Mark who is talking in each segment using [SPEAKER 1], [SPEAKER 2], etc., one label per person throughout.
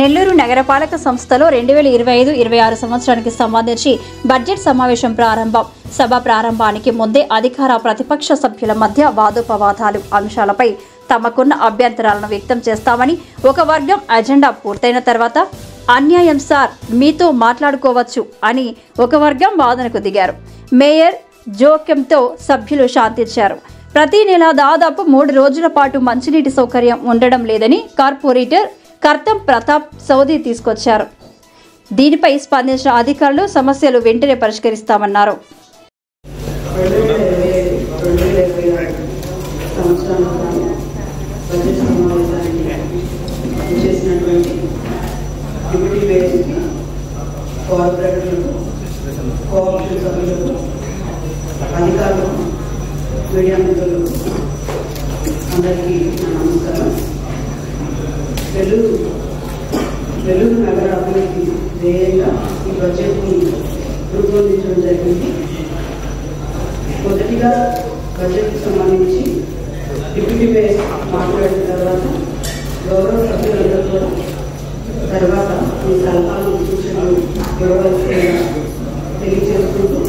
[SPEAKER 1] నెల్లూరు నగరపాలక సంస్థలో 2025-26 సంవత్సరానికి సంబంధించి బడ్జెట్ సమావేశం ప్రారంభం. సభ ప్రారంభానికి ముందే అధికార ప్రతిపక్ష సభ్యుల మధ్య వాదోపవాదాలు, అంశాలపై తమకున్న అభ్యంతరాలను వ్యక్తం చేస్తామని, ఒక వర్గం అజెండా పూర్తయిన తర్వాత అన్యాయం సార్, మీతో మాట్లాడుకోవచ్చు అని ఒక వర్గం వాదనకు దిగారు. మేయర్ జోక్యంతో సభ్యులు శాంతించారు. ప్రతి నెల దాదాపు 3 రోజుల పాటు మంచినీటి సౌకర్యం ఉండడం లేదని కార్పొరేటర్ కర్తం ప్రతాప్ సౌదీ తీసుకొచ్చారు. దీనిపై స్పందించిన అధికారులు సమస్యలు వెంటనే పరిష్కరిస్తామన్నారు.
[SPEAKER 2] నెల్లూరు నగర అభివృద్ధి ధ్యేయంగా ఈ బడ్జెట్ని రూపొందించడం జరిగింది. మొదటిగా బడ్జెట్కి సంబంధించి డిప్యూటీ మేయర్ మాట్లాడిన తర్వాత గౌరవ సభ్యులందరూ తర్వాత ఈ సలహాలు సూచనలు ఇవ్వవలసిందిగా తెలియజేసుకుంటూ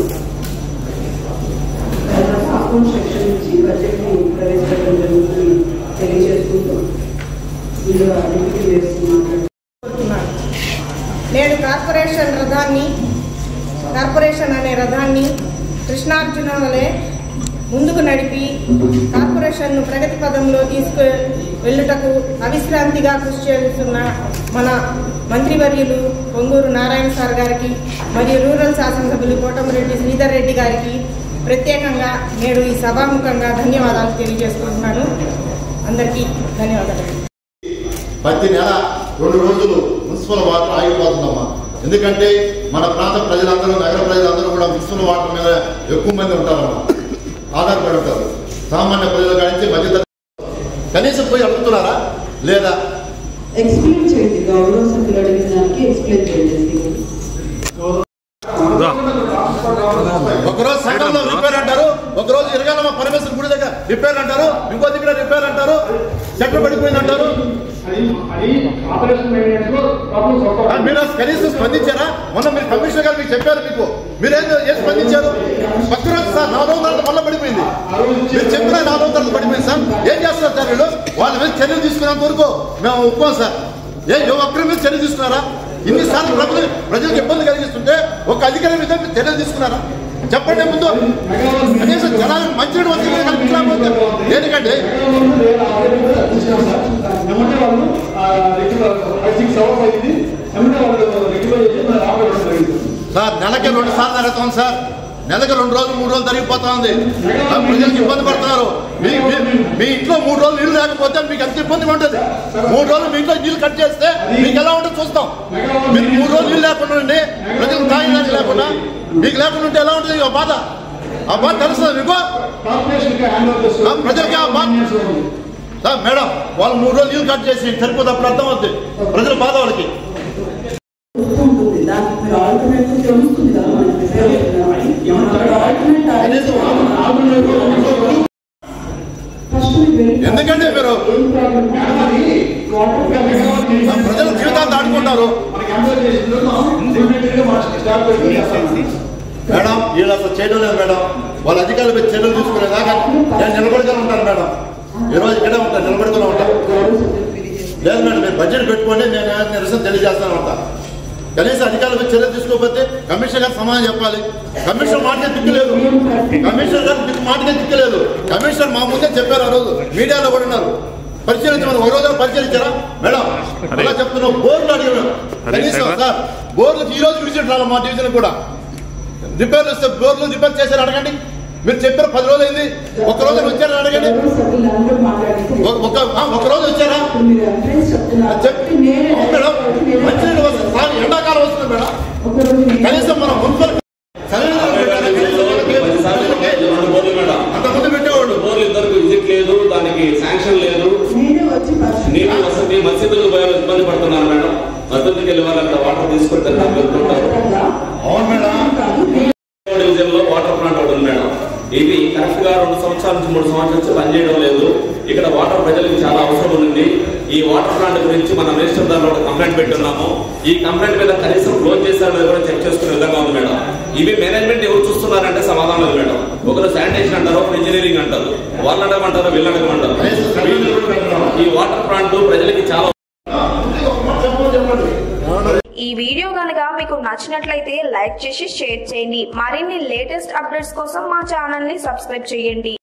[SPEAKER 2] తర్వాత అకౌంట్ సెక్షన్ నుంచి బడ్జెట్ని ప్రవేశపెట్టడం జరుగుతుందని తెలియజేసుకుంటూ
[SPEAKER 3] నేను కార్పొరేషన్ అనే రథాన్ని కృష్ణార్జున వలె ముందుకు నడిపి కార్పొరేషన్ను ప్రగతి పదంలో తీసుకువెళ్ళుటకు అవిశ్రాంతిగా కృషి చేస్తున్న మన మంత్రివర్యులు పొంగూరు నారాయణ సార్ గారికి మరియు రూరల్ శాసనసభ్యులు కోటమిరెడ్డి శ్రీధర్ రెడ్డి గారికి ప్రత్యేకంగా నేడు ఈ సభాముఖంగా ధన్యవాదాలు తెలియజేసుకుంటున్నాను. అందరికీ ధన్యవాదాలు.
[SPEAKER 4] ప్రతి నెల 2 రోజులు మున్సిపల్ వాటర్ ఆగిపోతుందమ్మా. ఎందుకంటే మన ప్రాంత ప్రజలందరూ, నగర ప్రజలందరూ కూడా మున్సిపల్ వాటర్ మీద ఎక్కువ మంది ఉంటారమ్మా, ఆధారపడి ఉంటారు. సామాన్య ప్రజల కానించి మధ్య కనీసం పోయి అడుగుతున్నారా లేదా?
[SPEAKER 2] ఎక్స్ప్లెయిన్ చేయండి. గౌరవ సభ్యులు అడిగిన దానికి ఎక్స్ప్లెయిన్ చేయండి.
[SPEAKER 4] ఒకరోజు సంఘంలో రిపేర్ అంటారు, ఒకరోజు ఇరగాలమ్మ పరమేశ్వర గుడి దగ్గర రిపేర్ అంటారు, ఇంకో దగ్గర రిపేర్ అంటారు, చెట్లు పడిపోయింది అంటారు. మీరు కనీసం స్పందించారా? మొన్న మీరు కమిషనర్ గారు మీకు చెప్పారు, మీరేం స్పందించారు? పక్క రోజు సార్ 400 తర్వాత మళ్ళీ పడిపోయింది. మీరు చెప్పిన 400 తర్వాత పడిపోయింది సార్. ఏం చేస్తారు సార్ వీళ్ళు? వాళ్ళ మీద చర్యలు తీసుకున్నంత వరకు మేము ఒప్పుకోం సార్. ఒక్కరి మీద చర్య తీసుకున్నారా? ఇన్నిసార్లు ప్రజలకు ఇబ్బంది కలిగిస్తుంటే ఒక అధికారి మీద చర్యలు తీసుకున్నారా? చెప్పండి. ముందు కనీసం జనాలకు మంచినీటి వసతి కల్పించలేకపోతే దేనికంటే సార్ నెలకి 2 సార్లు జరుగుతుంది సార్. నెలకి 2 రోజులు 3 రోజులు జరిగిపోతా ఉంది. ప్రజలకు ఇబ్బంది పడుతున్నారు. మీ ఇంట్లో 3 రోజులు నీళ్లు లేకపోతే మీకు ఎంత ఇబ్బందిగా ఉంటుంది? 3 రోజులు మీ ఇంట్లో నీళ్లు కట్ చేస్తే మీకు ఎలా ఉంటుంది చూస్తాం. మీరు 3 రోజులు నీళ్ళు లేకుండా ఉండి ప్రజలకు తాగడానికి లేకుండా మీకు లేకుండా ఉంటే ఎలా ఉంటుంది? ఆ బాధ తెలుస్తుంది మీకు? ప్రజలకి ఆ బాధ సార్. మేడం వాళ్ళు 3 రోజులు నీళ్ళు కట్ చేసి సరిపోతే అప్పుడు అర్థం అవుతుంది ప్రజల బాధ వాళ్ళకి. ఎందుకంటే మీరు ప్రజల జీవితాలు దాటుకుంటారు మేడం. వీళ్ళు అసలు చేయడం లేదు మేడం. వాళ్ళ అధికారులు పెట్టి చర్యలు తీసుకునేదాకా నేను నిలబడుతూనే ఉంటాను మేడం. ఈరోజు ఇక్కడే ఉంటాను, నిలబడుతూనే ఉంటాను. లేదు మేడం, మీరు బడ్జెట్ పెట్టుకోండి, నేను నిరసన తెలియజేస్తాను ఉంటాను. కనీసం అధికారులు పెట్టి చర్యలు తీసుకోకపోతే కమిషనర్ గారు సమాధానం చెప్పాలి. కమిషనర్ మాటనే దిక్కులేదు. కమిషనర్ గారు మాటనే దిక్కులేదు. కమిషనర్ మా ముందే చెప్పారు. ఆ రోజు మీడియాలో కూడా ఉన్నారు. పరిశీలించమని ఒక రోజు పరిశీలించారా మేడం? అలా చెప్తున్నాం. బోర్లు అడిగారు కనీసం సార్. బోర్లకు ఈ రోజు విజిట్ రావాలి మా డివిజన్ కూడా. రిపేర్లు వస్తే బోర్లు రిపేర్ చేశారు అడగండి. మీరు చెప్పారు 10 రోజులు అయింది. ఒక రోజు వచ్చారా అడగండి. ఒక రోజు వచ్చారా? మేడం మంచినీళ్ళు వస్తుంది సార్. ఎండాకాలం వస్తుంది మేడం. కనీసం మనం మున్సిపల్ అంతకుముందు పెట్టేవాళ్ళు
[SPEAKER 5] బోర్లు ఇద్దరు విజిట్ లేదు, దానికి శాంక్షన్ లేదు. నీళ్ళు వసతి మసీదులకు ఇబ్బంది పడుతున్నారు మేడం. మసీదుకి వెళ్ళి వాళ్ళంతా వాటర్ తీసుకుంటారు.
[SPEAKER 4] అవును మేడం.
[SPEAKER 5] డివిజన్ లో వాటర్ ప్లాంట్ ఒకటి ఉంది మేడం. ఇది కరెక్ట్ గా 2 సంవత్సరాల నుంచి 3 సంవత్సరాల నుంచి పనిచేయడం లేదు. ఇక్కడ వాటర్ ప్రజలకు చాలా అవసరం ఉంది. ఈ వాటర్ ప్లాంట్ గురించి మన మినిస్టర్ దాంట్లో కంప్లైంట్ పెట్టున్నాము. ఈ కంప్లైంట్ మీద కనీసం క్లోజ్ చేస్తారో కూడా చెక్ చేసుకునే విధంగా ఉంది మేడం. ఇవి మేనేజ్మెంట్ ఎవరు చూస్తున్నారంటే సమాధానం లేదు మేడం. ఒకరు శానిటేషన్ అంటారు, ఒకరు ఇంజనీరింగ్ అంటారు, వాళ్ళు అడగమంటారు, వీళ్ళు అడగమంటారు. ఈ వాటర్ ప్లాంట్ ప్రజలకి చాలా.
[SPEAKER 6] ఈ వీడియో కనుక మీకు నచ్చినట్లయితే లైక్ చేసి షేర్ చేయండి. మరిన్ని లేటెస్ట్ అప్డేట్స్ కోసం మా ఛానల్ ని సబ్స్క్రైబ్ చేయండి.